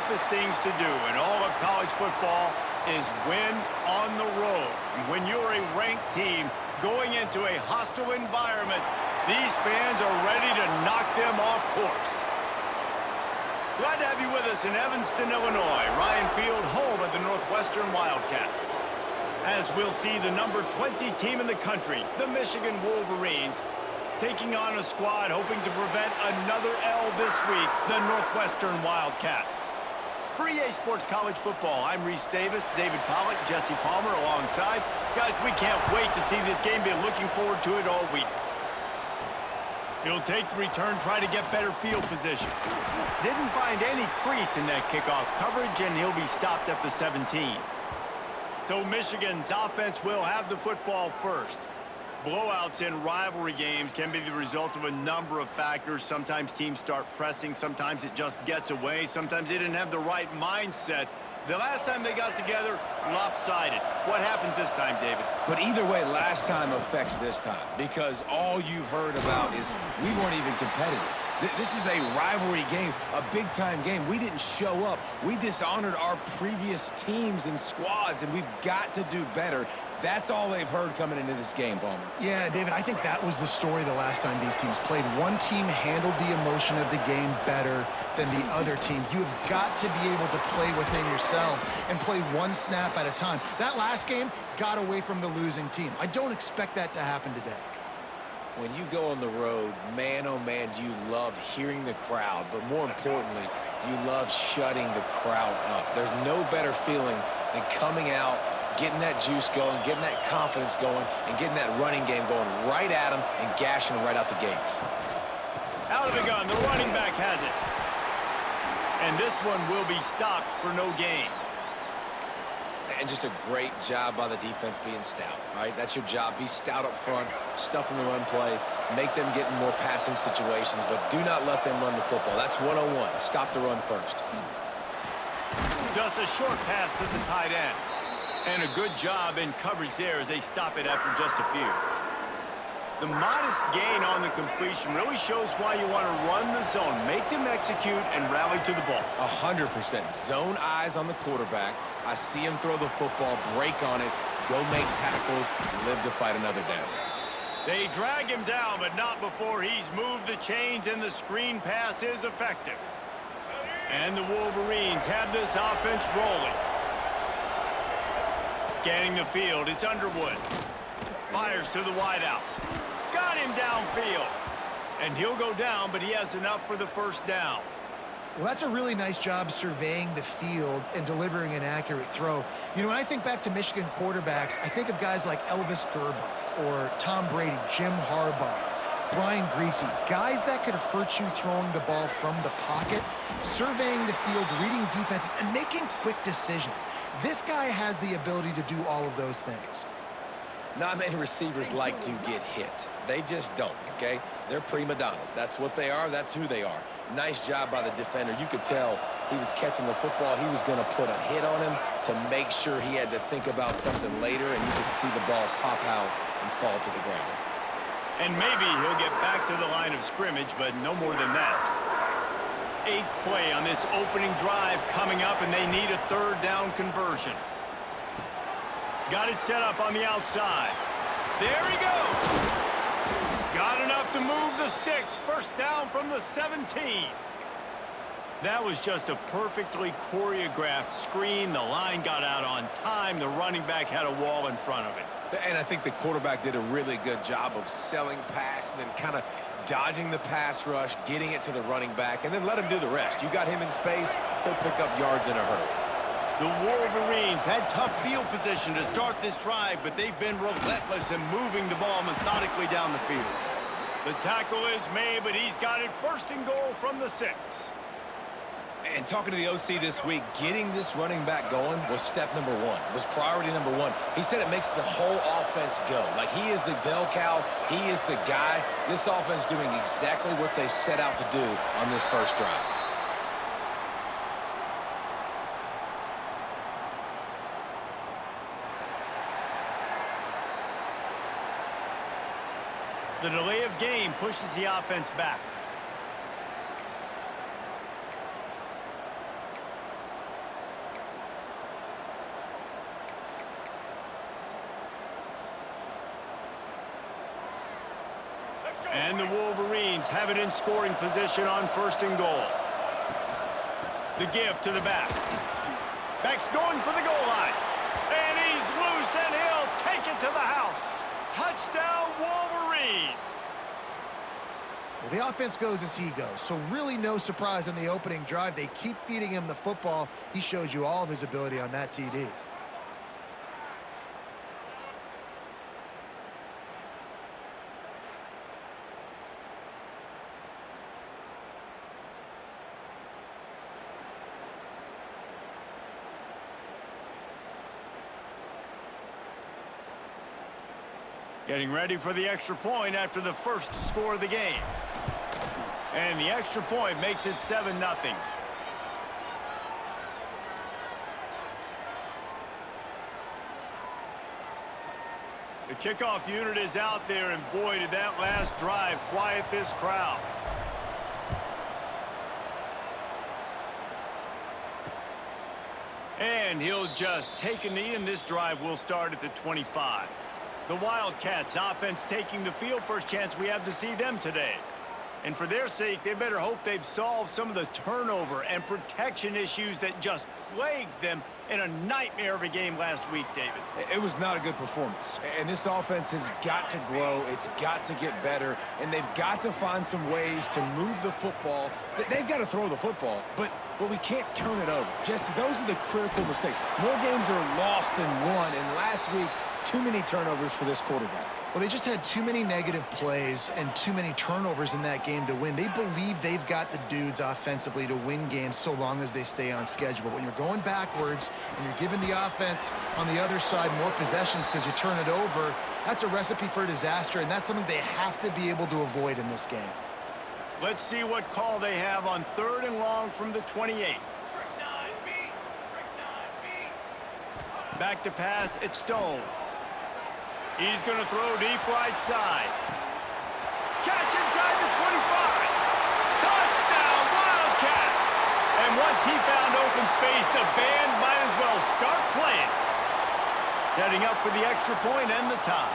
toughest things to do in all of college football is win on the road. And when you're a ranked team going into a hostile environment, these fans are ready to knock them off course. Glad to have you with us in Evanston, Illinois. Ryan Field, home of the Northwestern Wildcats. As we'll see the number 20 team in the country, the Michigan Wolverines, taking on a squad hoping to prevent another L this week, the Northwestern Wildcats. For EA Sports College Football, I'm Reese Davis, David Pollack, Jesse Palmer alongside. Guys, we can't wait to see this game. Been looking forward to it all week. He'll take the return, try to get better field position. Didn't find any crease in that kickoff coverage, and he'll be stopped at the 17. So Michigan's offense will have the football first. Blowouts in rivalry games can be the result of a number of factors. Sometimes teams start pressing. Sometimes it just gets away. Sometimes they didn't have the right mindset. The last time they got together, lopsided. What happens this time, David? But either way, last time affects this time because all you've heard about is we weren't even competitive. This is a rivalry game, a big-time game. We didn't show up. We dishonored our previous teams and squads, and we've got to do better. That's all they've heard coming into this game, Palmer. Yeah, David, I think that was the story the last time these teams played. One team handled the emotion of the game better than the other team. You've got to be able to play within yourselves and play one snap at a time. That last game got away from the losing team. I don't expect that to happen today. When you go on the road, man, oh man, do you love hearing the crowd, but more importantly, you love shutting the crowd up. There's no better feeling than coming out, getting that juice going, getting that confidence going, and getting that running game going right at them and gashing them right out the gates. Out of the gun, the running back has it. And this one will be stopped for no gain. And just a great job by the defense being stout, right? That's your job. Be stout up front, stuff in the run play, make them get in more passing situations, but do not let them run the football. That's 101. Stop the run first. Just a short pass to the tight end. And a good job in coverage there as they stop it after just a few. The modest gain on the completion really shows why you want to run the zone. Make them execute and rally to the ball. 100%. Zone eyes on the quarterback. I see him throw the football, break on it, go make tackles, live to fight another down. They drag him down, but not before he's moved the chains, and the screen pass is effective. And the Wolverines have this offense rolling. Scanning the field, it's Underwood. Fires to the wideout. Got him downfield. And he'll go down, but he has enough for the first down. Well, that's a really nice job surveying the field and delivering an accurate throw. You know, when I think back to Michigan quarterbacks, I think of guys like Elvis Gerbach or Tom Brady, Jim Harbaugh, Brian Griese, guys that could hurt you throwing the ball from the pocket, surveying the field, reading defenses, and making quick decisions. This guy has the ability to do all of those things. Not many receivers like to get hit. They just don't, okay? They're prima donnas. That's what they are. That's who they are. Nice job by the defender. You could tell he was catching the football. He was going to put a hit on him to make sure he had to think about something later, and you could see the ball pop out and fall to the ground. And maybe he'll get back to the line of scrimmage, but no more than that. 8th play on this opening drive coming up, and they need a third down conversion. Got it set up on the outside. There he goes. Got enough to move the sticks. First down from the 17. That was just a perfectly choreographed screen. The line got out on time. The running back had a wall in front of it. And I think the quarterback did a really good job of selling pass and then kind of dodging the pass rush, getting it to the running back, and then let him do the rest. You got him in space, he'll pick up yards in a hurry. The Wolverines had tough field position to start this drive, but they've been relentless in moving the ball methodically down the field. The tackle is made, but he's got it first and goal from the 6. And talking to the OC this week, getting this running back going was step number 1. It was priority number 1. He said it makes the whole offense go. Like, he is the bell cow. He is the guy. This offense doing exactly what they set out to do on this first drive. The delay of game pushes the offense back. And the Wolverines have it in scoring position on 1st and goal. The give to the back. Back's going for the goal line. And he's loose, and he'll take it to the house. Touchdown, Wolverines. Well, the offense goes as he goes, so really no surprise in the opening drive. They keep feeding him the football. He showed you all of his ability on that TD. Getting ready for the extra point after the first score of the game. And the extra point makes it 7-0. The kickoff unit is out there, and boy, did that last drive quiet this crowd. And he'll just take a knee, and this drive will start at the 25. The Wildcats offense taking the field. First chance we have to see them today. And for their sake, they better hope they've solved some of the turnover and protection issues that just plagued them in a nightmare of a game last week, David. It was not a good performance. And this offense has got to grow. It's got to get better. And they've got to find some ways to move the football. They've got to throw the football, but we can't turn it over. Jesse, those are the critical mistakes. More games are lost than won. And last week, too many turnovers for this quarterback. Well, they just had too many negative plays and too many turnovers in that game to win. They believe they've got the dudes offensively to win games so long as they stay on schedule. But when you're going backwards and you're giving the offense on the other side more possessions because you turn it over, that's a recipe for disaster, and that's something they have to be able to avoid in this game. Let's see what call they have on 3rd and long from the 28. Back to pass, it's Stone. He's going to throw deep right side. Catch inside the 25. Touchdown, Wildcats! And once he found open space, the band might as well start playing. Setting up for the extra point and the tie.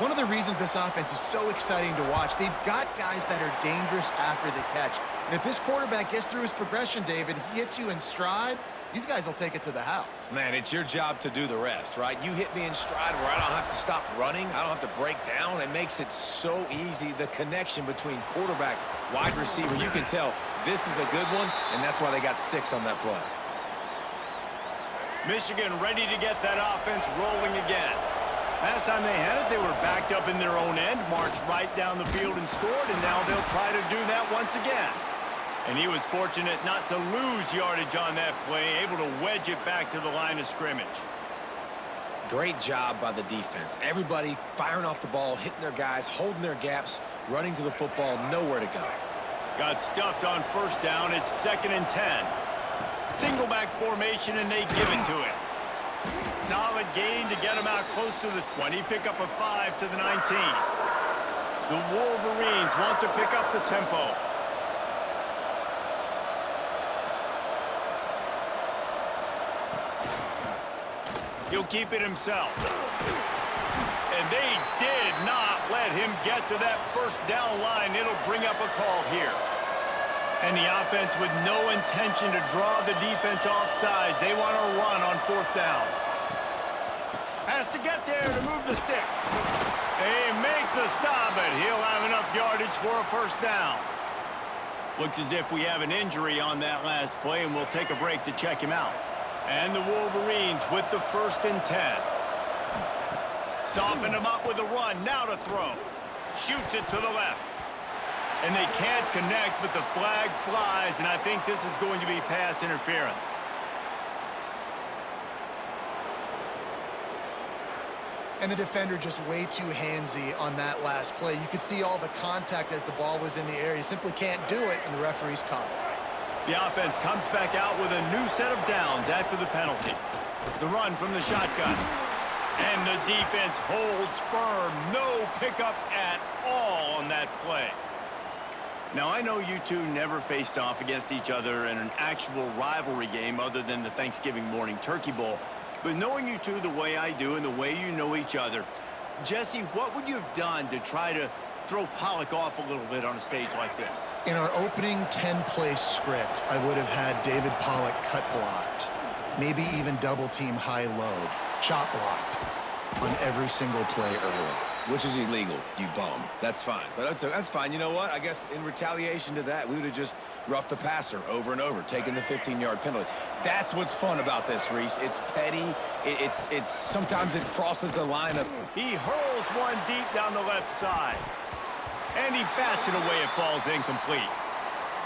One of the reasons this offense is so exciting to watch, they've got guys that are dangerous after the catch. And if this quarterback gets through his progression, David, he hits you in stride, these guys will take it to the house. Man, it's your job to do the rest, right? You hit me in stride where I don't have to stop running. I don't have to break down. It makes it so easy. The connection between quarterback, wide receiver, you can tell this is a good one, and that's why they got 6 on that play. Michigan ready to get that offense rolling again. Last time they had it, they were backed up in their own end, marched right down the field and scored, and now they'll try to do that once again. And he was fortunate not to lose yardage on that play, able to wedge it back to the line of scrimmage. Great job by the defense. Everybody firing off the ball, hitting their guys, holding their gaps, running to the football, nowhere to go. Got stuffed on 1st down. It's 2nd and 10. Single back formation, and they give it to him. Solid gain to get him out close to the 20. Pick up a 5 to the 19. The Wolverines want to pick up the tempo. He'll keep it himself. And they did not let him get to that 1st down line. It'll bring up a call here. And the offense with no intention to draw the defense off sides. They want to run on 4th down. Has to get there to move the sticks. They make the stop, but he'll have enough yardage for a 1st down. Looks as if we have an injury on that last play, and we'll take a break to check him out. And the Wolverines with the 1st and 10. Soften him up with a run. Now to throw. Shoots it to the left. And they can't connect, but the flag flies, and I think this is going to be pass interference. And the defender just way too handsy on that last play. You could see all the contact as the ball was in the air. You simply can't do it, and the referee's caught it. The offense comes back out with a new set of downs after the penalty. The run from the shotgun. And the defense holds firm. No pickup at all on that play. Now, I know you two never faced off against each other in an actual rivalry game other than the Thanksgiving morning Turkey Bowl. But knowing you two the way I do and the way you know each other, Jesse, what would you have done to try to throw Pollock off a little bit on a stage like this? In our opening 10-play script, I would have had David Pollock cut blocked, maybe even double-team high-load, chop blocked on every single play early. Which is illegal, you bum. That's fine. But that's fine. You know what? I guess in retaliation to that, we would have just roughed the passer over and over, taking the 15-yard penalty. That's what's fun about this, Reese. It's petty. It's sometimes it crosses the line of... He hurls one deep down the left side. And he bats it away. It falls incomplete.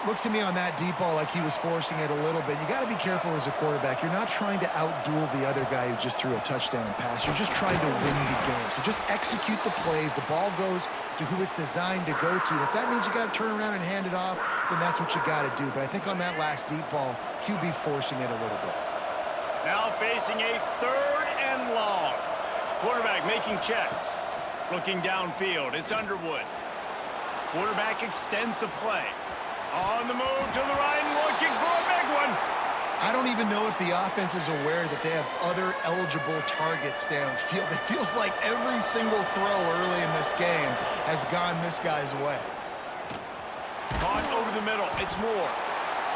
Looked to me on that deep ball like he was forcing it a little bit. You got to be careful as a quarterback. You're not trying to outduel the other guy who just threw a touchdown pass. You're just trying to win the game. So just execute the plays. The ball goes to who it's designed to go to. And if that means you got to turn around and hand it off, then that's what you got to do. But I think on that last deep ball, QB forcing it a little bit. Now facing a 3rd and long. Quarterback making checks. Looking downfield. It's Underwood. Quarterback extends the play. On the move to the right and looking for a big one. I don't even know if the offense is aware that they have other eligible targets downfield. It feels like every single throw early in this game has gone this guy's way. Caught over the middle. It's Moore.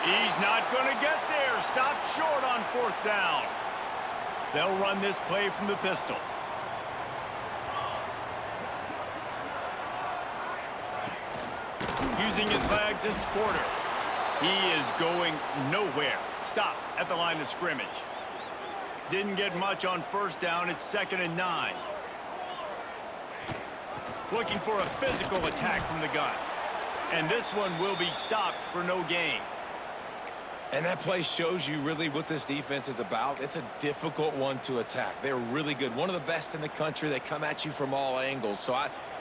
He's not going to get there. Stopped short on 4th down. They'll run this play from the pistol. Using his legs, it's Porter. He is going nowhere. Stop at the line of scrimmage. Didn't get much on 1st down. It's 2nd and 9. Looking for a physical attack from the gun. And this one will be stopped for no gain. And that play shows you really what this defense is about. It's a difficult one to attack. They're really good. One of the best in the country. They come at you from all angles. So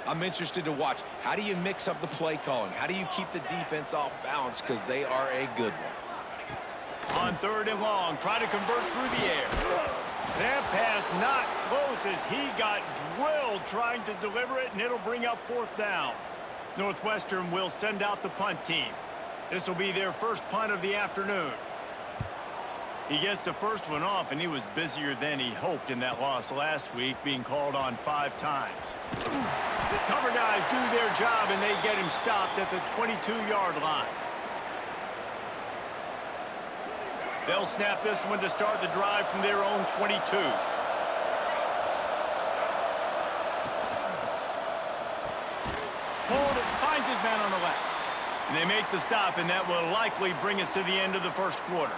I'm interested to watch. How do you mix up the play calling? How do you keep the defense off balance? Because they are a good one. On 3rd and long, try to convert through the air. That pass not close as he got drilled trying to deliver it, and it'll bring up 4th down. Northwestern will send out the punt team. This will be their first punt of the afternoon. He gets the first one off, and he was busier than he hoped in that loss last week, being called on 5 times. Cover guys do their job, and they get him stopped at the 22-yard line. They'll snap this one to start the drive from their own 22. Pulled it, finds his man on the left. And they make the stop, and that will likely bring us to the end of the 1st quarter.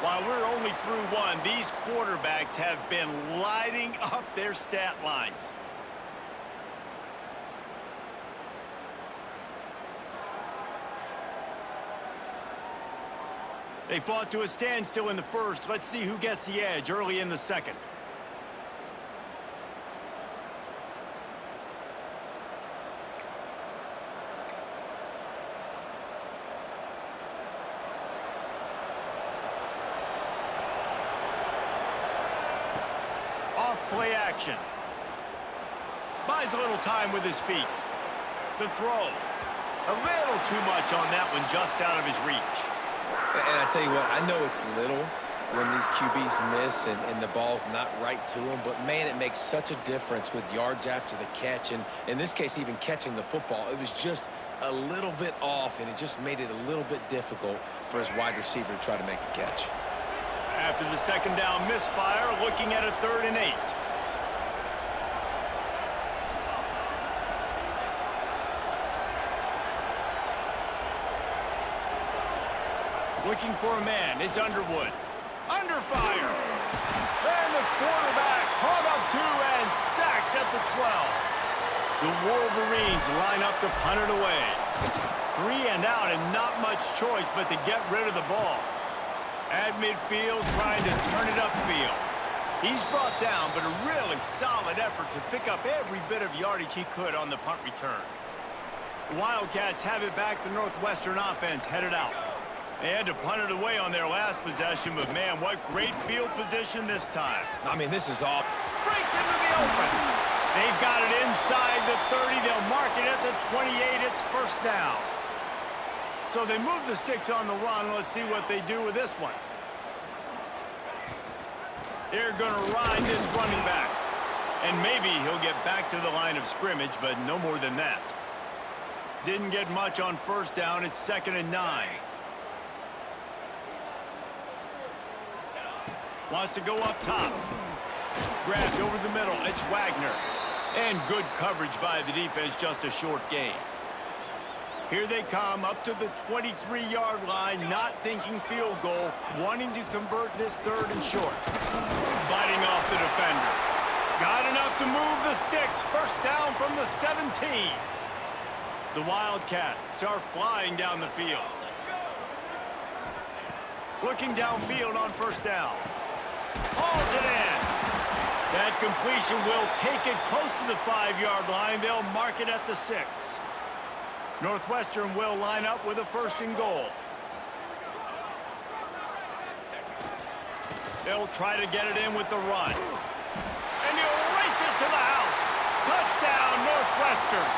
While we're only through 1, these quarterbacks have been lighting up their stat lines. They fought to a standstill in the 1st. Let's see who gets the edge early in the 2nd. Play action. Buys a little time with his feet. The throw. A little too much on that one, just out of his reach. And I tell you what, I know it's little when these QBs miss and the ball's not right to them, but man, it makes such a difference with yards after the catch. And in this case, even catching the football, it was just a little bit off, and it just made it a little bit difficult for his wide receiver to try to make the catch. After the 2nd down misfire, looking at a 3rd and 8. Looking for a man. It's Underwood. Under fire. And the quarterback caught up 2 and sacked at the 12. The Wolverines line up to punt it away. 3 and out, and not much choice but to get rid of the ball. At midfield, trying to turn it upfield. He's brought down, but a really solid effort to pick up every bit of yardage he could on the punt return. The Wildcats have it back. The Northwestern offense headed out. They had to punt it away on their last possession, but man, what great field position this time. I mean, this is all... Breaks into the open. They've got it inside the 30. They'll mark it at the 28. It's 1st down. So they move the sticks on the run. Let's see what they do with this one. They're going to ride this running back. And maybe he'll get back to the line of scrimmage, but no more than that. Didn't get much on first down. It's 2nd and 9. Wants to go up top. Grabbed over the middle. It's Wagner. And good coverage by the defense, just a short gain. Here they come up to the 23-yard line, not thinking field goal, wanting to convert this 3rd and short. Fighting off the defender. Got enough to move the sticks. First down from the 17. The Wildcats are flying down the field. Looking downfield on first down. Hauls it in. That completion will take it close to the 5-yard line. They'll mark it at the 6. Northwestern will line up with a 1st and goal. They'll try to get it in with the run. And he'll race it to the house. Touchdown, Northwestern.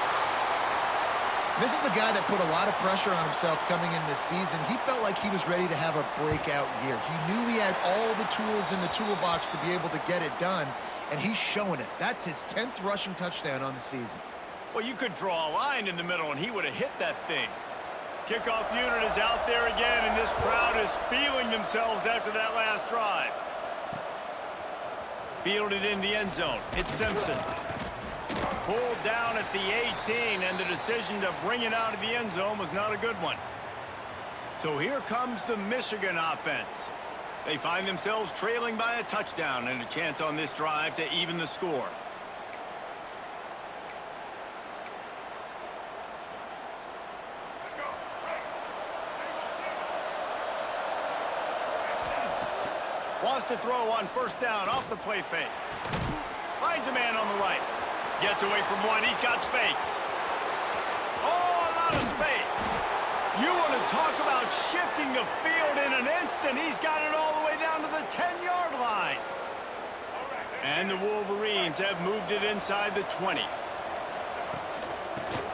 This is a guy that put a lot of pressure on himself coming in this season. He felt like he was ready to have a breakout year. He knew he had all the tools in the toolbox to be able to get it done, and he's showing it. That's his 10th rushing touchdown on the season. Well, you could draw a line in the middle, and he would have hit that thing. Kickoff unit is out there again, and this crowd is feeling themselves after that last drive. Fielded in the end zone. It's Simpson. Pulled down at the 18, and the decision to bring it out of the end zone was not a good one. So here comes the Michigan offense. They find themselves trailing by a touchdown and a chance on this drive to even the score. Wants to throw on first down off the play fake. Finds a man on the right. Gets away from one. He's got space. Oh, a lot of space. You want to talk about shifting the field in an instant. He's got it all the way down to the 10-yard line. And the Wolverines have moved it inside the 20.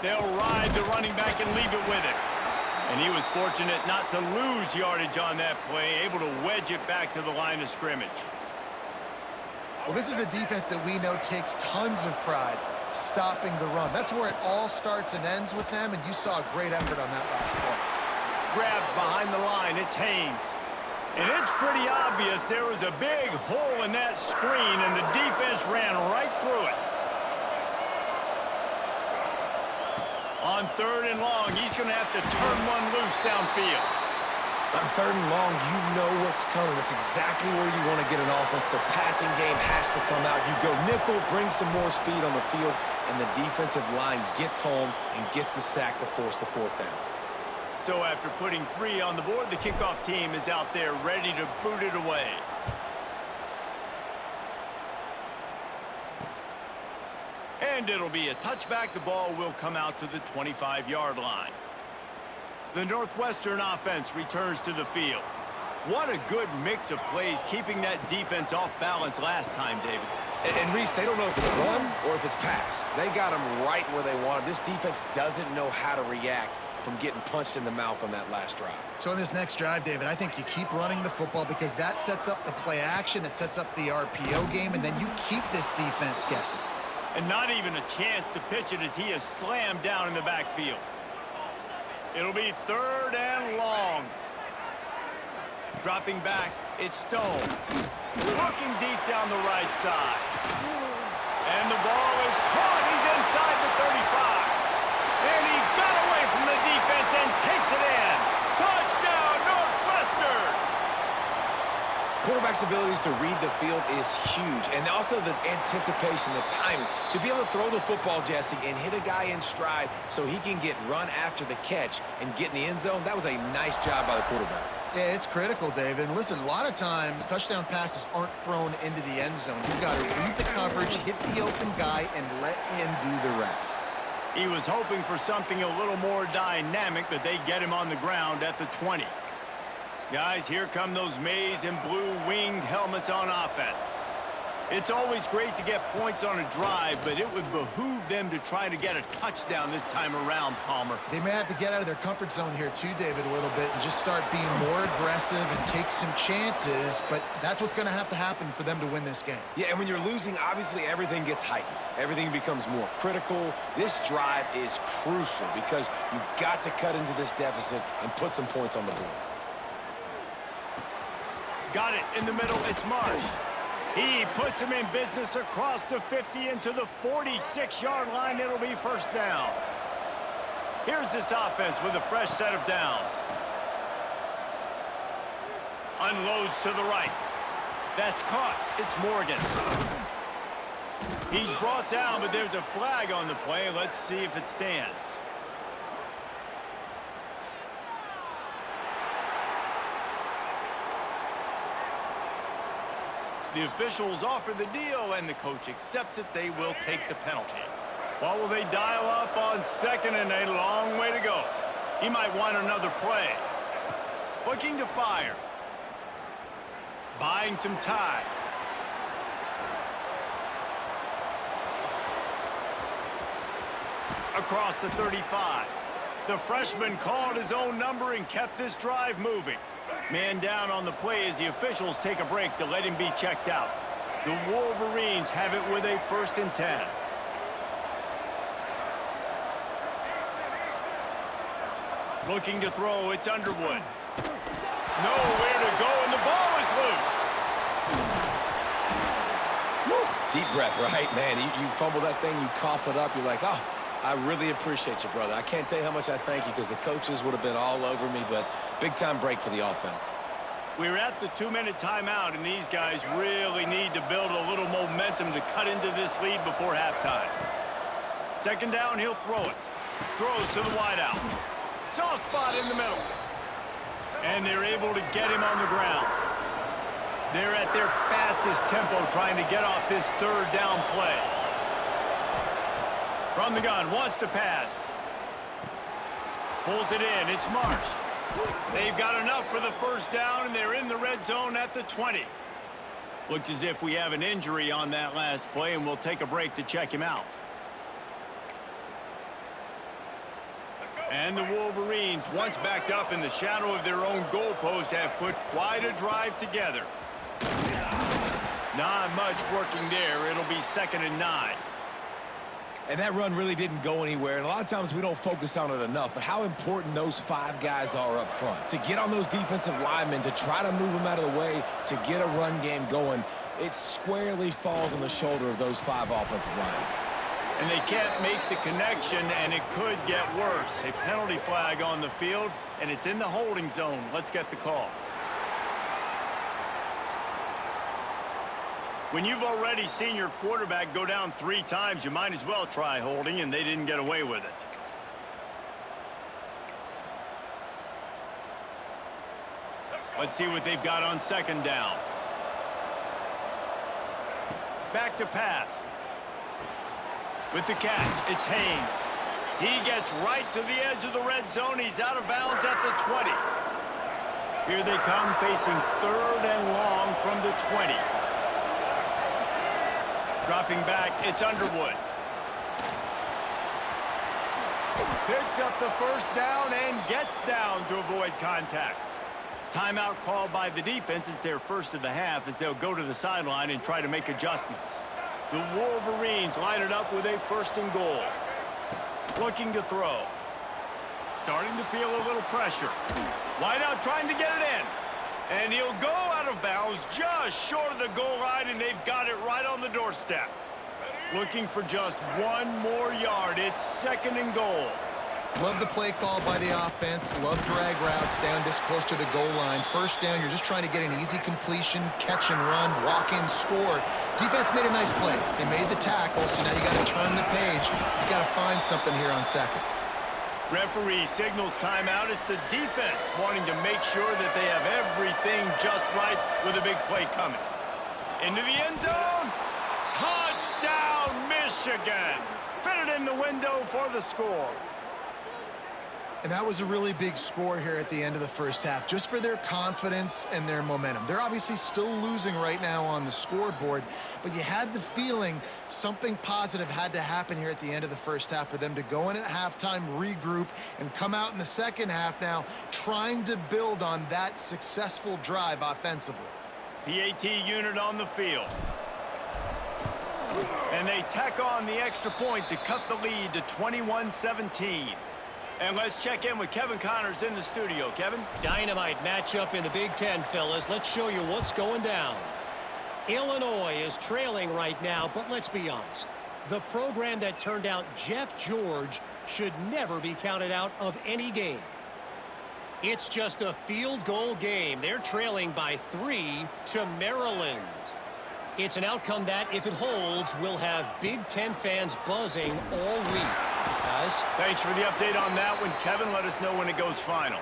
They'll ride the running back and leave it with him. And he was fortunate not to lose yardage on that play, able to wedge it back to the line of scrimmage. Well, this is a defense that we know takes tons of pride stopping the run. That's where it all starts and ends with them, and you saw a great effort on that last play. Grabbed behind the line, it's Haynes. And it's pretty obvious there was a big hole in that screen, and the defense ran right through it. On 3rd and long, he's going to have to turn one loose downfield. On 3rd and long, you know what's coming. That's exactly where you want to get an offense. The passing game has to come out. You go nickel, bring some more speed on the field, and the defensive line gets home and gets the sack to force the 4th down. So after putting 3 on the board, the kickoff team is out there ready to boot it away. And it'll be a touchback. The ball will come out to the 25-yard line. The Northwestern offense returns to the field. What a good mix of plays, keeping that defense off balance last time, David. And Reese, they don't know if it's run or if it's pass. They got them right where they want it. This defense doesn't know how to react from getting punched in the mouth on that last drive. So in this next drive, David, I think you keep running the football because that sets up the play action, it sets up the RPO game, and then you keep this defense guessing. And not even a chance to pitch it as he is slammed down in the backfield. It'll be 3rd and long. Dropping back, it's Stone. Looking deep down the right side. And the ball is caught. He's inside the 35. And he got away from the defense and takes it in. Touchdown, Northwestern! Quarterback's abilities to read the field is huge. And also the anticipation, the timing. To be able to throw the football, Jesse, and hit a guy in stride so he can get run after the catch and get in the end zone, that was a nice job by the quarterback. Yeah, it's critical, David. And listen, a lot of times touchdown passes aren't thrown into the end zone. You've got to read the coverage, hit the open guy, and let him do the rest. He was hoping for something a little more dynamic, but they get him on the ground at the 20. Guys, here come those maize and blue winged helmets on offense. It's always great to get points on a drive, but it would behoove them to try to get a touchdown this time around, Palmer. They may have to get out of their comfort zone here too, David, a little bit and just start being more aggressive and take some chances, but that's what's going to have to happen for them to win this game. Yeah, and when you're losing, obviously everything gets heightened. Everything becomes more critical. This drive is crucial because you've got to cut into this deficit and put some points on the board. Got it in the middle. It's Marsh. He puts him in business across the 50 into the 46-yard line. It'll be first down. Here's this offense with a fresh set of downs. Unloads to the right. That's caught. It's Morgan. He's brought down, but there's a flag on the play. Let's see if it stands. The officials offer the deal, and the coach accepts it. They will take the penalty. Well, will they dial up on second and a long way to go? He might want another play. Looking to fire. Buying some time. Across the 35. The freshman called his own number and kept this drive moving. Man down on the play as the officials take a break to let him be checked out. The Wolverines have it with a 1st and 10. Looking to throw, it's Underwood. Nowhere to go, and the ball is loose. Woo. Deep breath, right? Man, you fumble that thing, you cough it up, you're like, oh, I really appreciate you, brother. I can't tell you how much I thank you because the coaches would have been all over me, but big-time break for the offense. We're at the 2-minute timeout, and these guys really need to build a little momentum to cut into this lead before halftime. Second down, he'll throw it. Throws to the wideout. Soft spot in the middle. And they're able to get him on the ground. They're at their fastest tempo trying to get off this 3rd down play. From the gun, wants to pass. Pulls it in, it's Marsh. They've got enough for the 1st down, and they're in the red zone at the 20. Looks as if we have an injury on that last play, and we'll take a break to check him out. And the Wolverines, once backed up in the shadow of their own goalpost, have put quite a drive together. Not much working there. It'll be 2nd and 9. And that run really didn't go anywhere, and a lot of times we don't focus on it enough, but how important those 5 guys are up front. To get on those defensive linemen, to try to move them out of the way, to get a run game going, it squarely falls on the shoulder of those 5 offensive linemen. And they can't make the connection, and it could get worse. A penalty flag on the field, and it's in the holding zone. Let's get the call. When you've already seen your quarterback go down 3 times, you might as well try holding, and they didn't get away with it. Let's see what they've got on 2nd down. Back to pass. With the catch, it's Haynes. He gets right to the edge of the red zone. He's out of bounds at the 20. Here they come, facing 3rd and long from the 20. Dropping back, it's Underwood. Picks up the 1st down and gets down to avoid contact. Timeout called by the defense. It's their 1st of the half as they'll go to the sideline and try to make adjustments. The Wolverines line it up with a 1st and goal. Looking to throw. Starting to feel a little pressure. Wide out trying to get it in. And he'll go out of bounds just short of the goal line, and they've got it right on the doorstep. Looking for just 1 more yard. It's 2nd and goal. Love the play call by the offense. Love drag routes down this close to the goal line. 1st down, you're just trying to get an easy completion, catch and run, walk in, score. Defense made a nice play. They made the tackle, so now you got to turn the page. You got to find something here on 2nd. Referee signals timeout. It's the defense wanting to make sure that they have everything just right with a big play coming. Into the end zone. Touchdown, Michigan. Fitted in the window for the score. And that was a really big score here at the end of the first half, just for their confidence and their momentum. They're obviously still losing right now on the scoreboard, but you had the feeling something positive had to happen here at the end of the first half for them to go in at halftime, regroup, and come out in the second half now trying to build on that successful drive offensively. PAT unit on the field. And they tack on the extra point to cut the lead to 21-17. And let's check in with Kevin Connors in the studio. Kevin? Dynamite matchup in the Big Ten, fellas. Let's show you what's going down. Illinois is trailing right now, but let's be honest. The program that turned out Jeff George should never be counted out of any game. It's just a field goal game. They're trailing by 3 to Maryland. It's an outcome that, if it holds, will have Big Ten fans buzzing all week. Guys? Thanks for the update on that one, Kevin. Let us know when it goes final.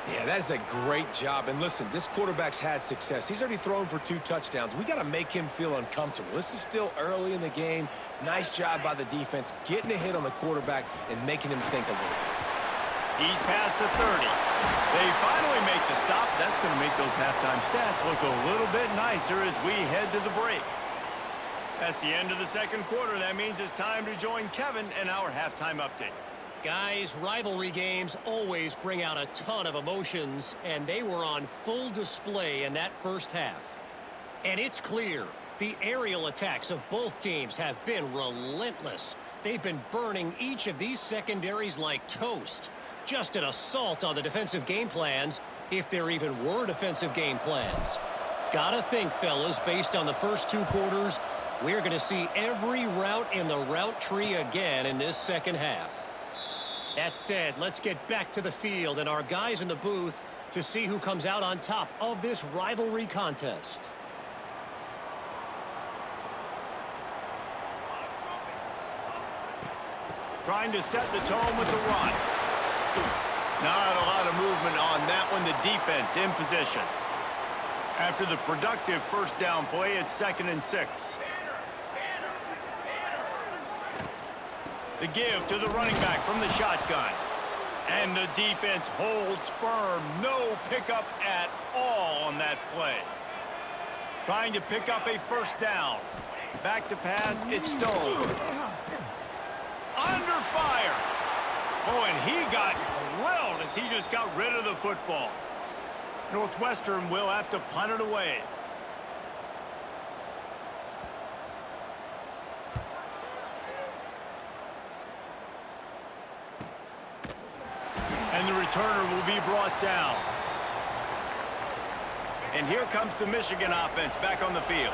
Yeah, that is a great job. And listen, this quarterback's had success. He's already thrown for 2 touchdowns. We got to make him feel uncomfortable. This is still early in the game. Nice job by the defense, getting a hit on the quarterback and making him think a little bit. He's past the 30. They finally make the stop. That's going to make those halftime stats look a little bit nicer as we head to the break. That's the end of the second quarter. That means it's time to join Kevin in our halftime update. Guys, rivalry games always bring out a ton of emotions, and they were on full display in that first half. And it's clear, the aerial attacks of both teams have been relentless. They've been burning each of these secondaries like toast. Just an assault on the defensive game plans, if there even were defensive game plans. Gotta think, fellas, based on the first 2 quarters, we're going to see every route in the route tree again in this second half. That said, let's get back to the field and our guys in the booth to see who comes out on top of this rivalry contest. Trying to set the tone with the run. Not a lot of movement on that one. The defense in position. After the productive first down play, it's 2nd and 6. The give to the running back from the shotgun. And the defense holds firm. No pickup at all on that play. Trying to pick up a first down. Back to pass, it's Stone. Under fire. Oh, and he got drilled as he just got rid of the football. Northwestern will have to punt it away. And the returner will be brought down. And here comes the Michigan offense back on the field.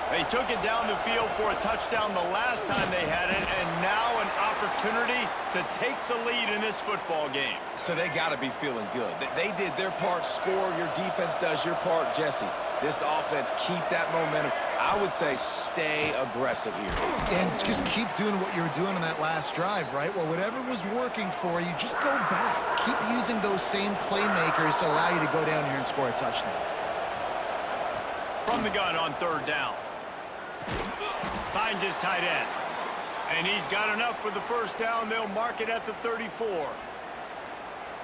They took it down the field for a touchdown the last time they had it, and now an opportunity to take the lead in this football game. So they got to be feeling good. They did their part, score. Your defense does your part, Jesse. This offense, keep that momentum. I would say stay aggressive here. And just keep doing what you were doing on that last drive, right? Well, whatever was working for you, just go back. Keep using those same playmakers to allow you to go down here and score a touchdown. From the gun on 3rd down. Finds his tight end. And he's got enough for the first down. They'll mark it at the 34.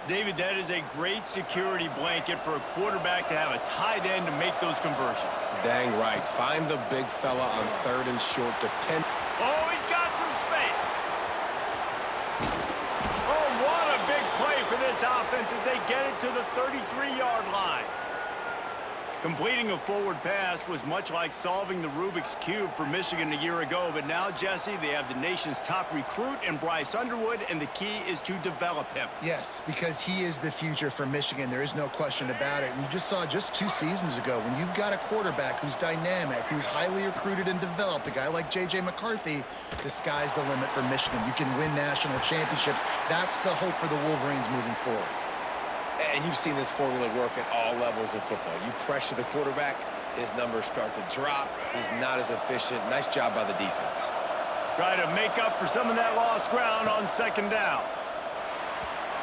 David, that is a great security blanket for a quarterback to have a tight end to make those conversions. Dang right. Find the big fella on 3rd and short. Oh, he's got some space. Oh, what a big play for this offense as they get it to the 33-yard line. Completing a forward pass was much like solving the Rubik's Cube for Michigan a year ago, but now, Jesse, they have the nation's top recruit in Bryce Underwood, and the key is to develop him. Yes, because he is the future for Michigan. There is no question about it. And you just saw just 2 seasons ago, when you've got a quarterback who's dynamic, who's highly recruited and developed, a guy like J.J. McCarthy, the sky's the limit for Michigan. You can win national championships. That's the hope for the Wolverines moving forward. And you've seen this formula work at all levels of football. You pressure the quarterback, his numbers start to drop. He's not as efficient. Nice job by the defense. Try to make up for some of that lost ground on 2nd down.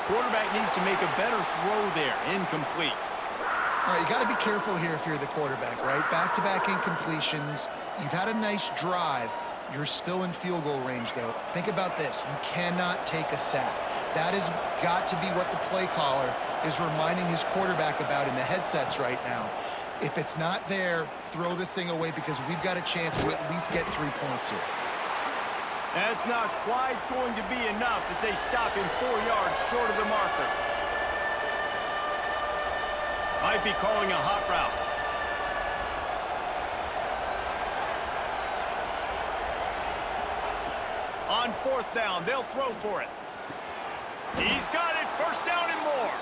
Quarterback needs to make a better throw there. Incomplete. All right, you got to be careful here if you're the quarterback, right? Back-to-back incompletions. You've had a nice drive. You're still in field goal range, though. Think about this. You cannot take a sack. That has got to be what the play caller is reminding his quarterback about in the headsets right now. If it's not there, throw this thing away because we've got a chance to at least get 3 points here. That's not quite going to be enough as they stop him 4 yards short of the marker. Might be calling a hot route. On 4th down, they'll throw for it. He's got it, 1st down and more.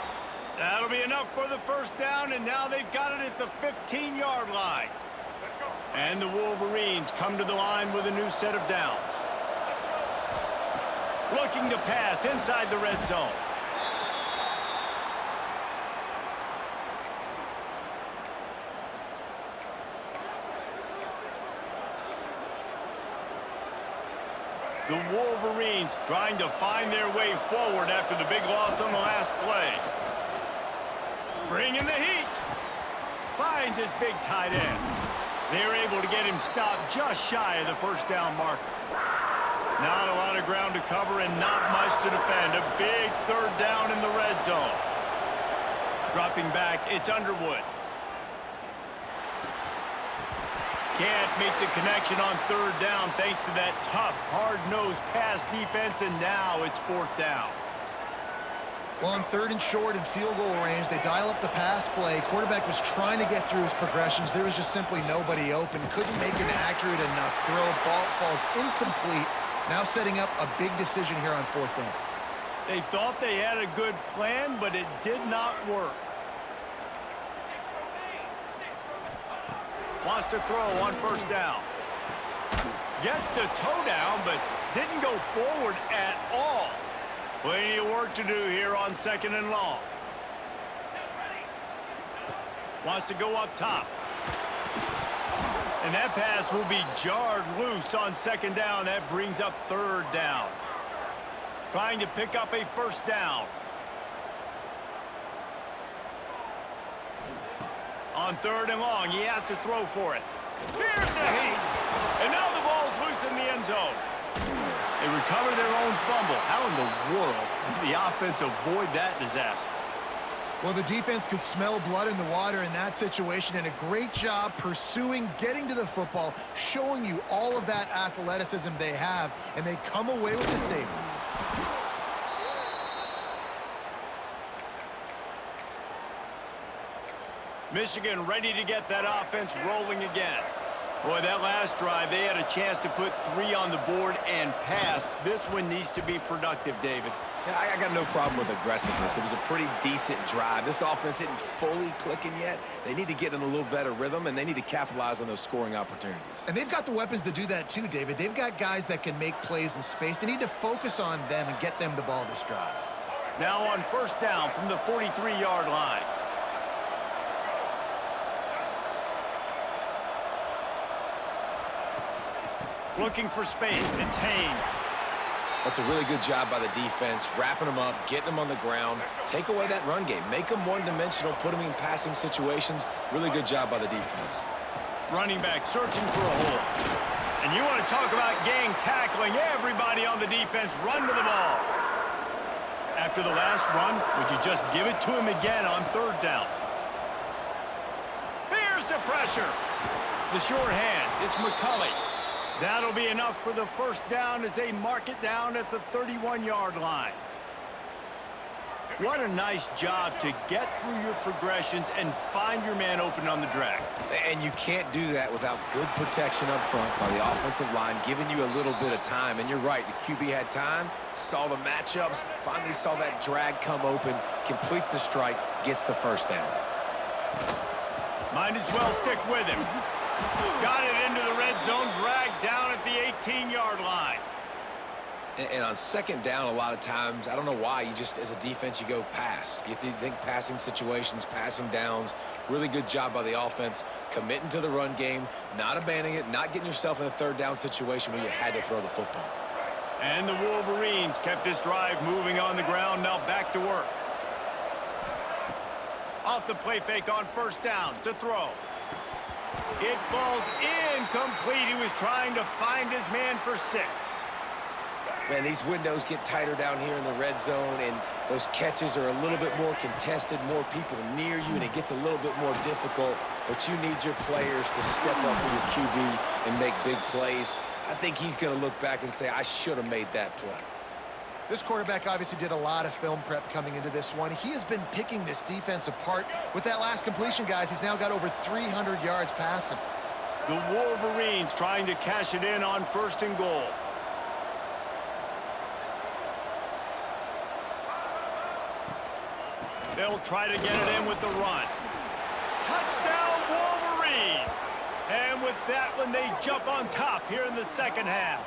That'll be enough for the 1st down, and now they've got it at the 15-yard line. And the Wolverines come to the line with a new set of downs. Looking to pass inside the red zone. The Wolverines trying to find their way forward after the big loss on the last play. Bringing the heat. Finds his big tight end. They're able to get him stopped just shy of the 1st down marker. Not a lot of ground to cover and not much to defend. A big 3rd down in the red zone. Dropping back, it's Underwood. Can't make the connection on 3rd down thanks to that tough, hard-nosed pass defense, and now it's 4th down. Well, on 3rd and short and field goal range, they dial up the pass play. Quarterback was trying to get through his progressions. There was just simply nobody open. Couldn't make an accurate enough throw. Ball falls incomplete. Now setting up a big decision here on 4th down. They thought they had a good plan, but it did not work. Wants to throw on 1st down. Gets the toe down, but didn't go forward at all. Plenty of work to do here on 2nd and long. Wants to go up top. And that pass will be jarred loose on 2nd down. That brings up 3rd down. Trying to pick up a 1st down. On 3rd and long, he has to throw for it. Here's the heat. And now the ball's loose in the end zone. They recover their own fumble. How in the world did the offense avoid that disaster? Well, the defense could smell blood in the water in that situation, and a great job pursuing, getting to the football, showing you all of that athleticism they have, and they come away with the safety. Michigan ready to get that offense rolling again. Boy, that last drive, they had a chance to put 3 on the board and passed. This one needs to be productive, David. Yeah, I got no problem with aggressiveness. It was a pretty decent drive. This offense isn't fully clicking yet. They need to get in a little better rhythm, and they need to capitalize on those scoring opportunities. And they've got the weapons to do that too, David. They've got guys that can make plays in space. They need to focus on them and get them the ball this drive. Now on 1st down from the 43-yard line. Looking for space, it's Haynes. That's a really good job by the defense, wrapping them up, getting them on the ground. Take away that run game. Make them one-dimensional, put them in passing situations. Really good job by the defense. Running back searching for a hole. And you want to talk about gang tackling. Everybody on the defense run to the ball. After the last run, would you just give it to him again on 3rd down? Here's the pressure. The short hands, it's McCulley. That'll be enough for the 1st down as they mark it down at the 31-yard line. What a nice job to get through your progressions and find your man open on the drag. And you can't do that without good protection up front by the offensive line, giving you a little bit of time. And you're right, the QB had time, saw the matchups, finally saw that drag come open, completes the strike, gets the 1st down. Might as well stick with him. Got it into the red zone, dragged down at the 18-yard line. And on 2nd down, a lot of times, I don't know why, you just, as a defense, you go pass. You think passing situations, passing downs. Really good job by the offense, committing to the run game, not abandoning it, not getting yourself in a 3rd down situation where you had to throw the football. And the Wolverines kept this drive moving on the ground, now back to work. Off the play fake on 1st down to throw. It falls incomplete. He was trying to find his man for 6. Man, these windows get tighter down here in the red zone, and those catches are a little bit more contested, more people near you, and it gets a little bit more difficult. But you need your players to step up for your QB and make big plays. I think he's going to look back and say, I should have made that play. This quarterback obviously did a lot of film prep coming into this one. He has been picking this defense apart. With that last completion, guys, he's now got over 300 yards passing. The Wolverines trying to cash it in on 1st and goal. They'll try to get it in with the run. Touchdown, Wolverines! And with that one, they jump on top here in the second half.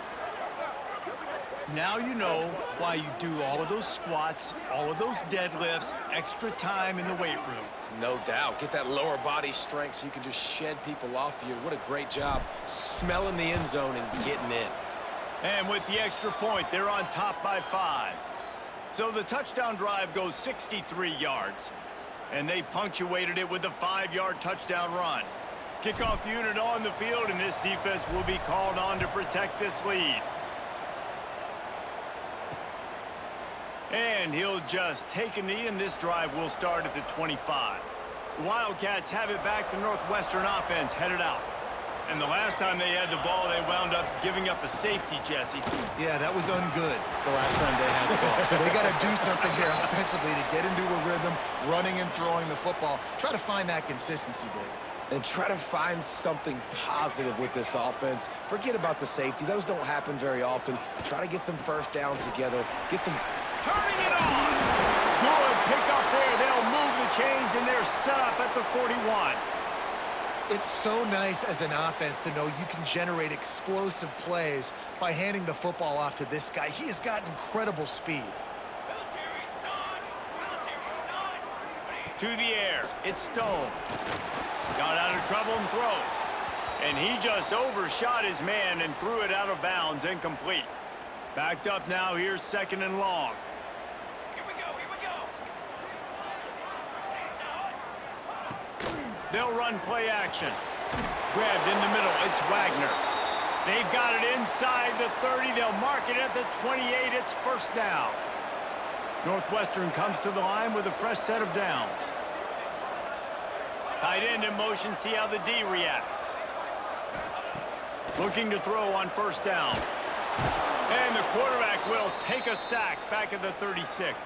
Now you know why you do all of those squats, all of those deadlifts, extra time in the weight room. No doubt. Get that lower body strength so you can just shed people off of you. What a great job smelling the end zone and getting in. And with the extra point, they're on top by 5. So the touchdown drive goes 63 yards, and they punctuated it with a 5-yard touchdown run. Kickoff unit on the field, and this defense will be called on to protect this lead. And he'll just take a knee, and this drive will start at the 25. The Wildcats have it back. The Northwestern offense headed out. And the last time they had the ball, they wound up giving up a safety, Jesse. Yeah, that was ungood the last time they had the ball. So they got to do something here offensively to get into a rhythm, running and throwing the football. Try to find that consistency, David. And try to find something positive with this offense. Forget about the safety. Those don't happen very often. Try to get some first downs together. Get some... Turning it on! Good pick up there. They'll move the chains, and they're set up at the 41. It's so nice as an offense to know you can generate explosive plays by handing the football off to this guy. He has got incredible speed. To the air, it's Stone. Got out of trouble and throws. And he just overshot his man and threw it out of bounds, incomplete. Backed up now, here's 2nd and long. Here we go. They'll run play action. Grabbed in the middle, it's Wagner. They've got it inside the 30. They'll mark it at the 28. It's 1st down. Northwestern comes to the line with a fresh set of downs. Tight end in motion, see how the D reacts. Looking to throw on 1st down. And the quarterback will take a sack back at the 36.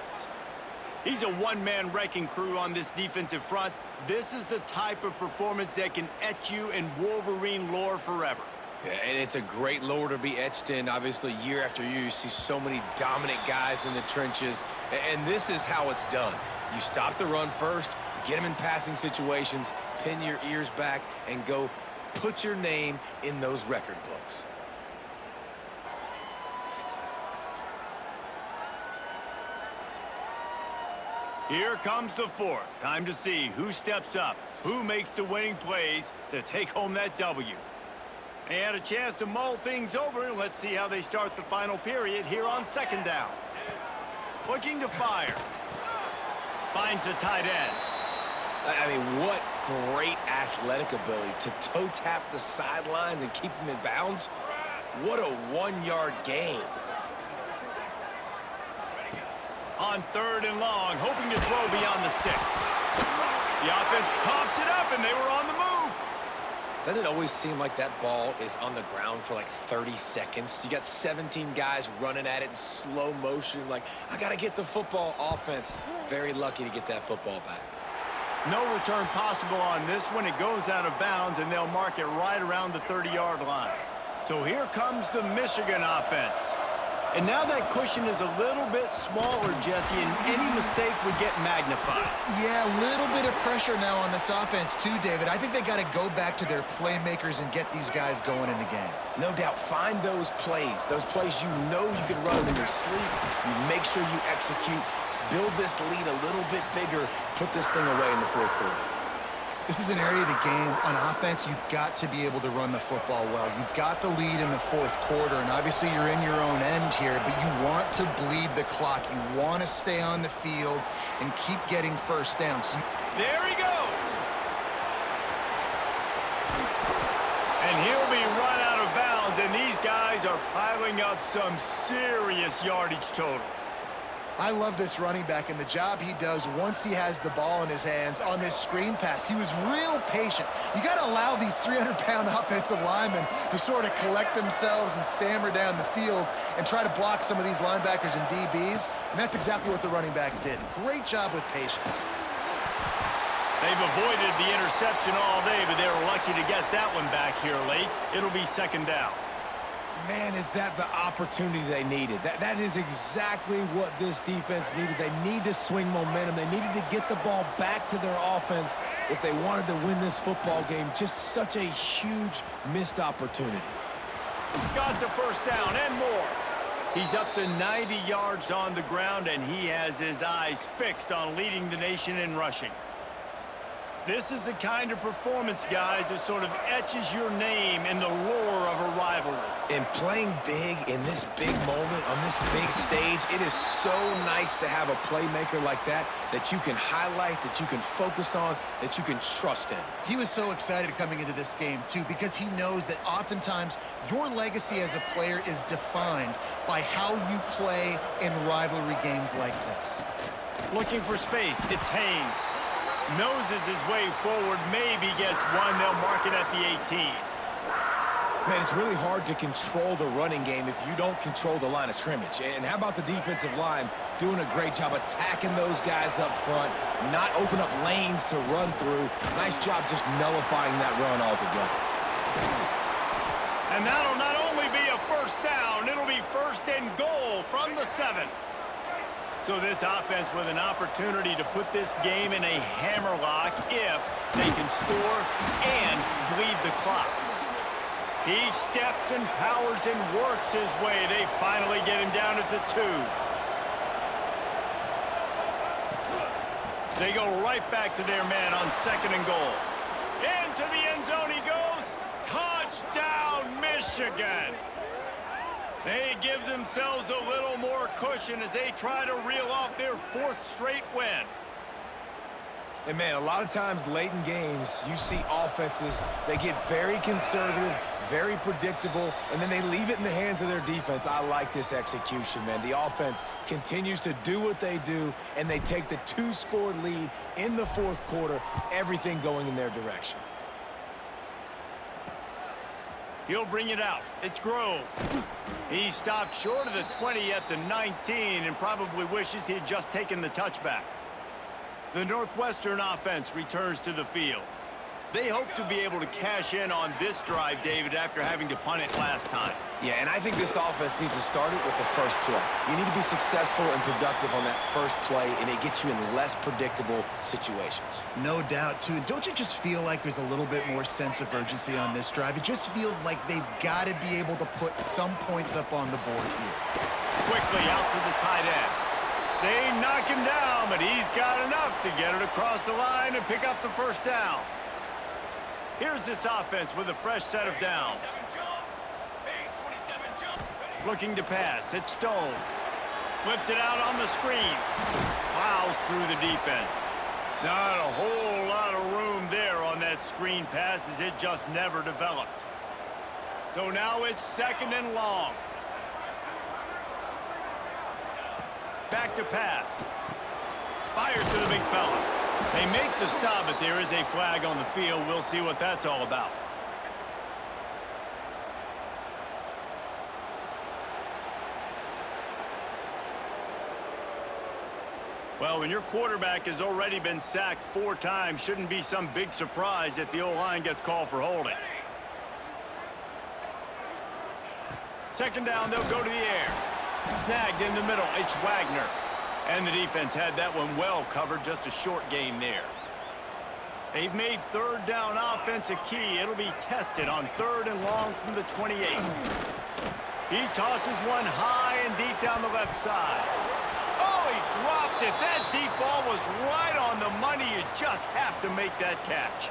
He's a one-man wrecking crew on this defensive front. This is the type of performance that can etch you in Wolverine lore forever. Yeah, and it's a great lore to be etched in. Obviously, year after year, you see so many dominant guys in the trenches. And this is how it's done. You stop the run first, you get them in passing situations, pin your ears back, and go put your name in those record books. Here comes the 4th. Time to see who steps up, who makes the winning plays to take home that W. They had a chance to mull things over. Let's see how they start the final period here on 2nd down. Looking to fire. Finds the tight end. I mean, what great athletic ability to toe tap the sidelines and keep them in bounds. What a 1-yard gain. On 3rd and long, hoping to throw beyond the sticks. The offense coughs it up, and they were on the move. Doesn't it always seem like that ball is on the ground for like 30 seconds? You got 17 guys running at it in slow motion. Like, I got to get the football. Offense, very lucky to get that football back. No return possible on this one. It goes out of bounds, and they'll mark it right around the 30-yard line. So here comes the Michigan offense. And now that cushion is a little bit smaller, Jesse, and any mistake would get magnified. Yeah, a little bit of pressure now on this offense too, David. I think they got to go back to their playmakers and get these guys going in the game. No doubt. Find those plays you know you can run in your sleep. You make sure you execute. Build this lead a little bit bigger. Put this thing away in the 4th quarter. This is an area of the game on offense you've got to be able to run the football well. You've got the lead in the 4th quarter, and obviously you're in your own end here, but you want to bleed the clock. You want to stay on the field and keep getting 1st downs. There he goes. And he'll be run out of bounds, and these guys are piling up some serious yardage totals. I love this running back and the job he does once he has the ball in his hands on this screen pass. He was real patient. You got to allow these 300-pound offensive linemen to sort of collect themselves and stammer down the field and try to block some of these linebackers and DBs, and that's exactly what the running back did. Great job with patience. They've avoided the interception all day, but they were lucky to get that one back here late. It'll be second down. Man, is that the opportunity they needed. That is exactly what this defense needed. They need to swing momentum. They needed to get the ball back to their offense if they wanted to win this football game. Just such a huge missed opportunity. Got the first down and more. He's up to 90 yards on the ground, and he has his eyes fixed on leading the nation in rushing. This is the kind of performance, guys, that sort of etches your name in the lore of a rivalry. And playing big in this big moment, on this big stage, it is so nice to have a playmaker like that you can highlight, that you can focus on, that you can trust in. He was so excited coming into this game, too, because he knows that oftentimes your legacy as a player is defined by how you play in rivalry games like this. Looking for space, it's Haynes. Noses his way forward, maybe gets one. They'll mark it at the 18. Man, it's really hard to control the running game if you don't control the line of scrimmage. And how about the defensive line doing a great job attacking those guys up front, not open up lanes to run through. Nice job just nullifying that run altogether. And that'll not only be a first down, it'll be first and goal from the 7. So this offense with an opportunity to put this game in a hammerlock if they can score and bleed the clock. He steps and powers and works his way. They finally get him down at the 2. They go right back to their man on second and goal. Into the end zone he goes. Touchdown, Michigan. They give themselves a little more cushion as they try to reel off their 4th straight win. And, man, a lot of times late in games, you see offenses, they get very conservative, very predictable, and then they leave it in the hands of their defense. I like this execution, man. The offense continues to do what they do, and they take the 2-score lead in the 4th quarter, everything going in their direction. He'll bring it out. It's Grove. He stopped short of the 20 at the 19 and probably wishes he had just taken the touchback. The Northwestern offense returns to the field. They hope to be able to cash in on this drive, David, after having to punt it last time. Yeah, and I think this offense needs to start it with the first play. You need to be successful and productive on that first play, and it gets you in less predictable situations. No doubt, too. And don't you just feel like there's a little bit more sense of urgency on this drive? It just feels like they've got to be able to put some points up on the board here. Quickly out to the tight end. They knock him down, but he's got enough to get it across the line and pick up the first down. Here's this offense with a fresh set of downs. Looking to pass. It's Stone. Flips it out on the screen. Plows through the defense. Not a whole lot of room there on that screen pass as it just never developed. So now it's second and long. Back to pass. Fires to the big fella. They make the stop, but there is a flag on the field. We'll see what that's all about. Well, when your quarterback has already been sacked 4 times, shouldn't be some big surprise if the O-line gets called for holding. Second down, they'll go to the air. Snagged in the middle, it's Wagner. And the defense had that one well covered, just a short gain there. They've made third down offense a key. It'll be tested on 3rd and long from the 28. He tosses one high and deep down the left side. Oh, he dropped it. That deep ball was right on the money. You just have to make that catch.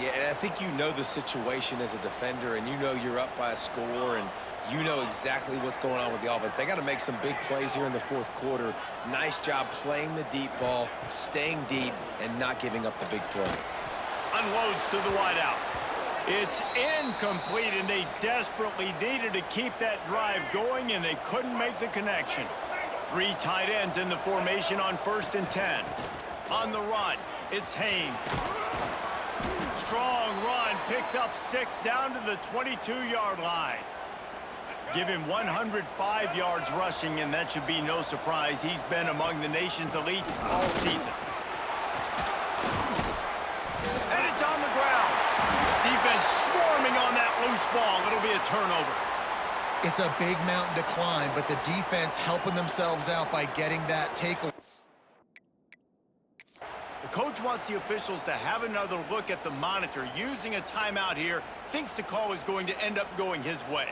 Yeah, and I think you know the situation as a defender, and you know you're up by a score, and you know exactly what's going on with the offense. They got to make some big plays here in the 4th quarter. Nice job playing the deep ball, staying deep, and not giving up the big play. Unloads to the wideout. It's incomplete, and they desperately needed to keep that drive going, and they couldn't make the connection. 3 tight ends in the formation on 1st and 10. On the run, it's Haynes. Strong run, picks up 6 down to the 22-yard line. Give him 105 yards rushing, and that should be no surprise. He's been among the nation's elite all season. And it's on the ground. Defense swarming on that loose ball. It'll be a turnover. It's a big mountain to climb, but the defense helping themselves out by getting that takeaway. The coach wants the officials to have another look at the monitor. Using a timeout here, thinks the call is going to end up going his way.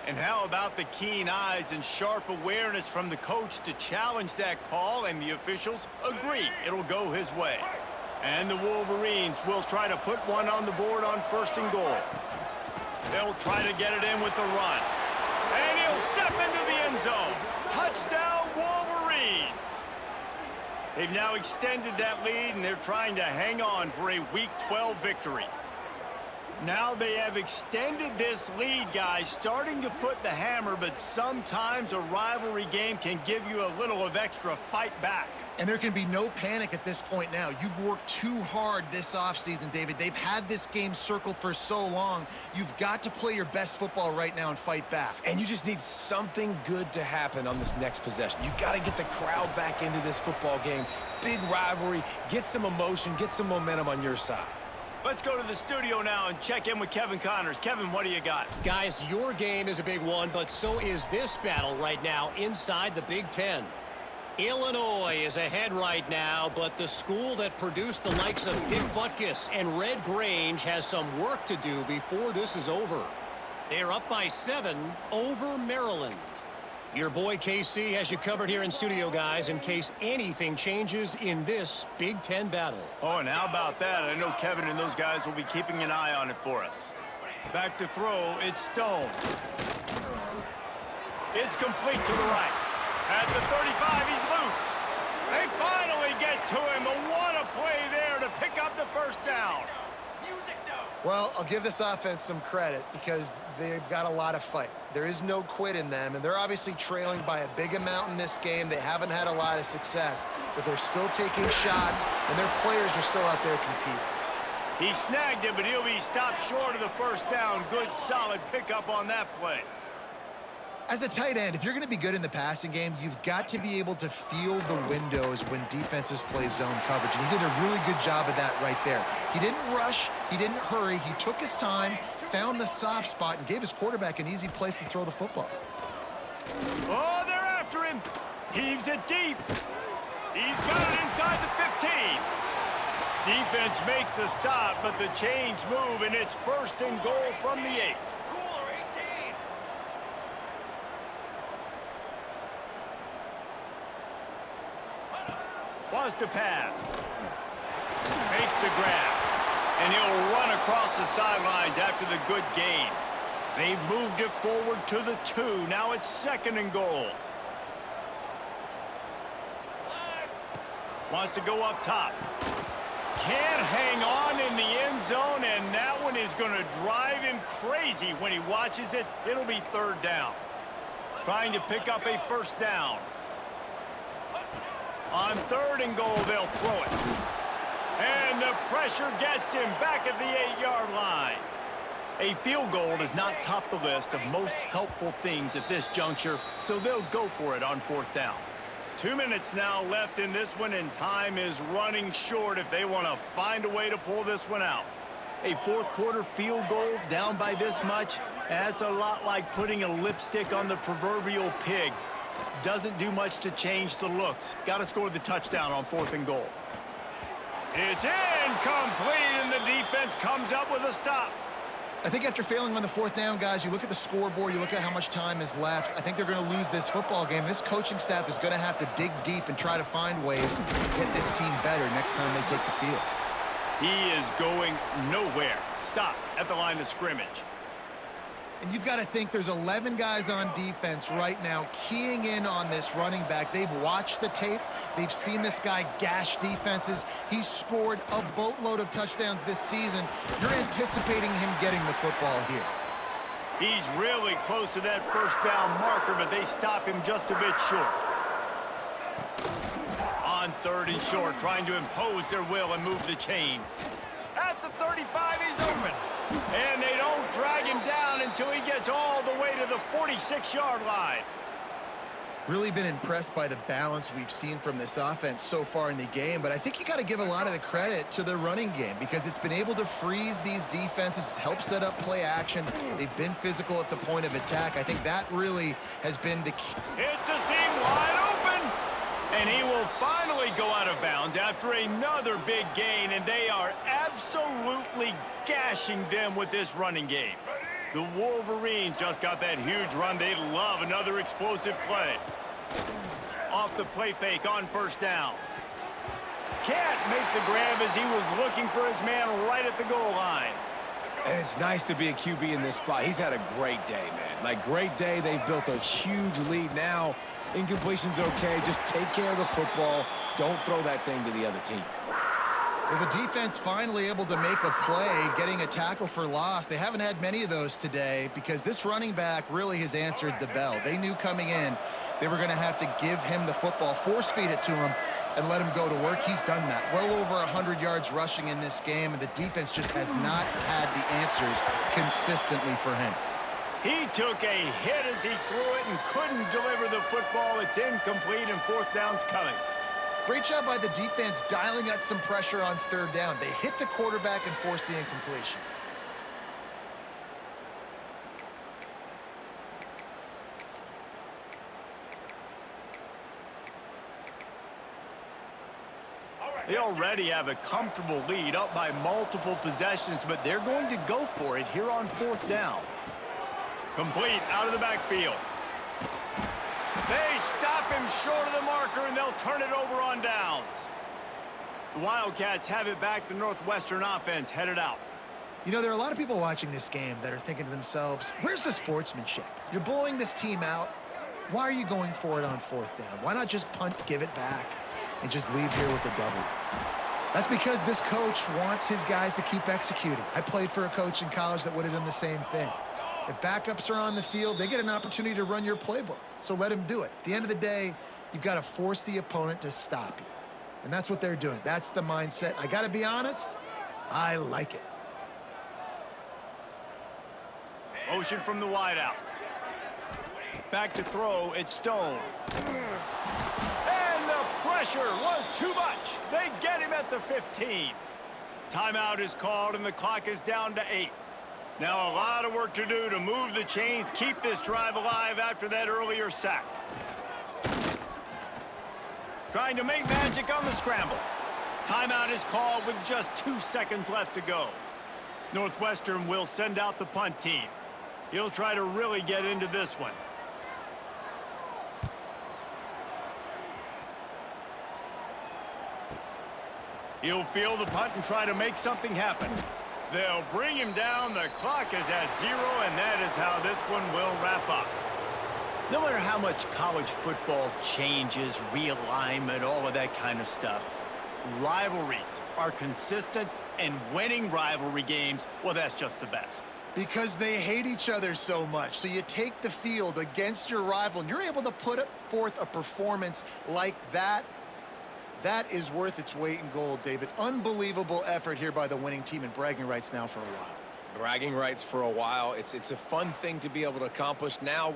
And how about the keen eyes and sharp awareness from the coach to challenge that call, and the officials agree it'll go his way. And the Wolverines will try to put one on the board on 1st and goal. They'll try to get it in with the run. And he'll step into the end zone. Touchdown, Wolverines! They've now extended that lead, and they're trying to hang on for a Week 12 victory. Now they have extended this lead, guys, starting to put the hammer, but sometimes a rivalry game can give you a little of extra fight back. And there can be no panic at this point now. You've worked too hard this offseason, David. They've had this game circled for so long. You've got to play your best football right now and fight back. And you just need something good to happen on this next possession. You got to get the crowd back into this football game. Big rivalry, get some emotion, get some momentum on your side. Let's go to the studio now and check in with Kevin Connors. Kevin, what do you got? Guys, your game is a big one, but so is this battle right now inside the Big Ten. Illinois is ahead right now, but the school that produced the likes of Dick Butkus and Red Grange has some work to do before this is over. They're up by 7 over Maryland. Your boy KC has you covered here in studio, guys, in case anything changes in this Big Ten battle. Oh, and how about that? I know Kevin and those guys will be keeping an eye on it for us. Back to throw, it's Stone. It's complete to the right. At the 35, he's loose. They finally get to him, but what a play there to pick up the 1st down. Well, I'll give this offense some credit because they've got a lot of fight. There is no quit in them, and they're obviously trailing by a big amount in this game. They haven't had a lot of success, but they're still taking shots, and their players are still out there competing. He snagged it, but he'll be stopped short of the 1st down. Good, solid pickup on that play. As a tight end, if you're going to be good in the passing game, you've got to be able to feel the windows when defenses play zone coverage. And he did a really good job of that right there. He didn't rush. He didn't hurry. He took his time, found the soft spot, and gave his quarterback an easy place to throw the football. Oh, they're after him. Heaves it deep. He's got it inside the 15. Defense makes a stop, but the chains move, and it's 1st and goal from the 8. Wants to pass. Makes the grab. And he'll run across the sidelines after the good gain. They've moved it forward to the 2. Now it's 2nd and goal. Wants to go up top. Can't hang on in the end zone, and that one is going to drive him crazy when he watches it. It'll be 3rd down. Trying to pick up a 1st down. On 3rd and goal, they'll throw it. And the pressure gets him back at the 8-yard line. A field goal does not top the list of most helpful things at this juncture, so they'll go for it on 4th down. 2 minutes now left in this one, and time is running short if they want to find a way to pull this one out. A 4th quarter field goal down by this much, that's a lot like putting a lipstick on the proverbial pig. Doesn't do much to change the looks. Got to score the touchdown on 4th and goal. It's incomplete, and the defense comes up with a stop. I think after failing on the 4th down, guys, you look at the scoreboard, you look at how much time is left. I think they're going to lose this football game. This coaching staff is going to have to dig deep and try to find ways to get this team better next time they take the field. He is going nowhere. Stop at the line of scrimmage. And you've got to think there's 11 guys on defense right now keying in on this running back. They've watched the tape. They've seen this guy gash defenses. He's scored a boatload of touchdowns this season. You're anticipating him getting the football here. He's really close to that first down marker, but they stop him just a bit short. On 3rd and short, trying to impose their will and move the chains. At the 35, he's open. And they don't drag him down until he gets all the way to the 46-yard line. Really been impressed by the balance we've seen from this offense so far in the game, but I think you got to give a lot of the credit to the running game because it's been able to freeze these defenses, help set up play action. They've been physical at the point of attack. I think that really has been the key. It's a seam wide open. And he will finally go out of bounds after another big gain, and they are absolutely gashing them with this running game. The Wolverines just got that huge run. They love another explosive play. Off the play fake on 1st down. Can't make the grab as he was looking for his man right at the goal line. And it's nice to be a QB in this spot. He's had a great day, man. Like, great day. They've built a huge lead now. Incompletion's okay. Just take care of the football. Don't throw that thing to the other team. Well, the defense finally able to make a play, getting a tackle for loss. They haven't had many of those today because this running back really has answered the bell. They knew coming in they were going to have to give him the football, force feed it to him, and let him go to work. He's done that. Well over 100 yards rushing in this game, and the defense just has not had the answers consistently for him. He took a hit as he threw it and couldn't deliver the football. It's incomplete, and 4th down's coming. Great job by the defense dialing out some pressure on 3rd down. They hit the quarterback and forced the incompletion. They already have a comfortable lead up by multiple possessions, but they're going to go for it here on 4th down. Complete out of the backfield. They stop him short of the marker, and they'll turn it over on downs. The Wildcats have it back. The Northwestern offense headed out. You know, there are a lot of people watching this game that are thinking to themselves, where's the sportsmanship? You're blowing this team out. Why are you going for it on 4th down? Why not just punt, give it back, and just leave here with a W? That's because this coach wants his guys to keep executing. I played for a coach in college that would have done the same thing. If backups are on the field, they get an opportunity to run your playbook. So let them do it. At the end of the day, you've got to force the opponent to stop you. And that's what they're doing. That's the mindset. I got to be honest, I like it. Motion from the wideout. Back to throw, it's Stone. And the pressure was too much. They get him at the 15. Timeout is called, and the clock is down to 8. Now a lot of work to do to move the chains, keep this drive alive after that earlier sack. Trying to make magic on the scramble. Timeout is called with just 2 seconds left to go. Northwestern will send out the punt team. He'll try to really get into this one. He'll field the punt and try to make something happen. They'll bring him down. The clock is at 0, and that is how this one will wrap up. No matter how much college football changes, realignment, all of that kind of stuff, rivalries are consistent, and winning rivalry games, well, that's just the best. Because they hate each other so much. So you take the field against your rival, and you're able to put forth a performance like that. That is worth its weight in gold, David. Unbelievable effort here by the winning team, and bragging rights now for a while. Bragging rights for a while. It's a fun thing to be able to accomplish. Now